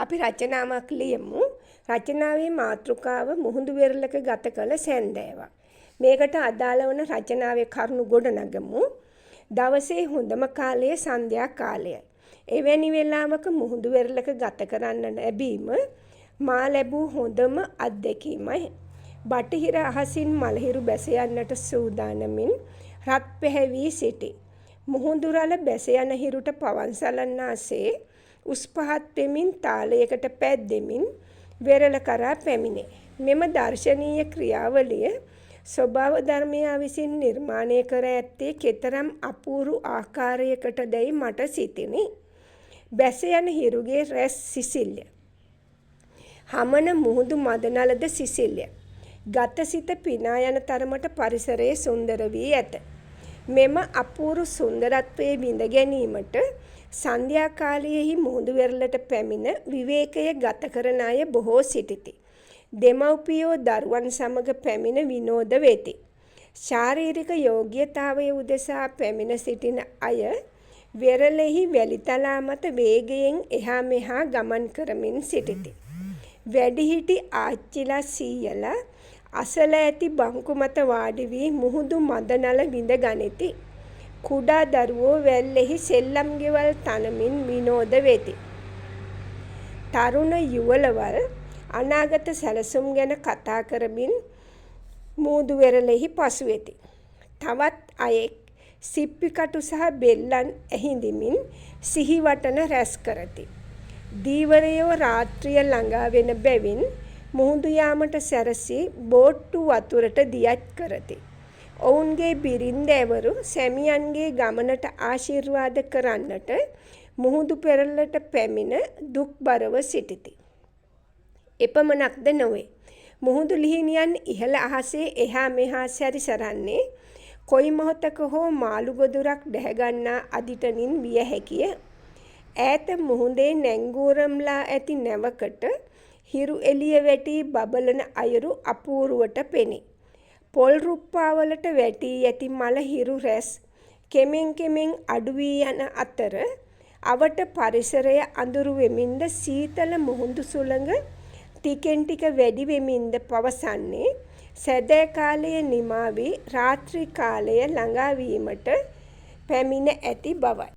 අපි රචනාවක් ලියමු. රචනාවේ මාතෘකාව මුහුදු වෙරළක ගත කළ සැන්දෑවක්. මේකට අදාළ වන රචනාවේ කරුණු ගොඩනගමු. දවසේ හොඳම කාලය සන්ධ්‍යා කාලයයි. එවැනි වෙලාවක මුහුදු වෙරළක ගත කරන්න ලැබීම මා ලැබූ හොඳම අත්දැකීමයි. බටහිර අහසින් මලහිරු බැස යන්නට සූදානමින් රත් පැහැවී සිටි. මුහුදු රළ බැස යන හිරුට පවන් සලන්නාසේ උස් පහත් වෙමින් තාලයකට පැද්දෙමින් වෙරළ කරා පැමිණේ. මෙම දර්ශනීය ක්‍රියාවලිය ස්වභාව ධර්මයා විසින් නිර්මාණය කර ඇත්තේ කෙතරම් අපූරු ආකාරයකටදැයි මට සිතිනි. බැස යන හිරුගේ රැස් සිසිල්ය. හමන මුහුදු මදනලද සිසිල්ය. ගතසිත පිනා යන තරමට පරිසරයේ සුන්දර වී ඇත. මෙම අපූරු සුන්දරත්වයේ විඳ ගැනීමට සන්ධ්‍යා කාලයෙහි මුහුදු වෙරළට පැමිණ විවේකය ගත කරන අය බොහෝ සිටිති. දෙමව්පියෝ දරුවන් සමග පැමිණ විනෝද වෙති. ශාරීරික යෝග්‍යතාවය උදෙසා පැමිණ සිටින අය වෙරළෙහි වැලිතලා මත වේගයෙන් එහා මෙහා ගමන් කරමින් සිටිති. වැඩිහිටි ආච්චිලා සීයලා අසල ඇති බංකු මත වාඩි වී මුහුදු මදනල විඳ ගනිති. කුඩා දරුවෝ වැල්ලෙහි සෙල්ලම් ගෙවල් තනමින් විනෝද වෙති. තරුණ යුවළවල් අනාගත සැලසුම් ගැන කතා කරමින් මුහුදු වෙරළෙහි පසු වෙති. තවත් අයෙක් සිප්පිකටු සහ බෙල්ලන් ඇහිඳිමින් සිහිවටන රැස් කරති. දීවරයෝ රාත්‍රිය ළඟා වෙන බැවින් මුහුදු යාමට සැරසී බෝට්ටු වතුරට දියත් කරති. ඔවුන්ගේ බිරින්දෑවරු සැමියන්ගේ ගමනට ආශිර්වාද කරන්නට මුහුදු පෙරළට පැමිණ දුක්බරව සිටිති. එපමණක්ද නොවේ. මුහුදු ලිහිණියන් ඉහළ අහසේ එහා මෙහා සැරිසරන්නේ කොයි මොහොතක හෝ මාළු ගොදුරක් දැහැගන්නා අදිටනින් විය හැකිය. ඈත මුහුදේ නැංගූරම්ලා ඇති නැවකට හිරු එළිය වැටී බබලන අයුරු අපූරුවට පෙනේ. පොල් රුප්පාවලට වැටී ඇති මල හිරු රැස් කෙමෙන් කෙමෙන් අඩු වී යන අතර අවට පරිසරය අඳුරු වෙමින්ද සීතල මුහුදු සුළඟ ටිකෙන් ටික වැඩි වෙමින්ද පවසන්නේ සැදෑ කාලය නිමා වී රාත්‍රී කාලය ළඟා වීමට පැමිණ ඇති බවයි.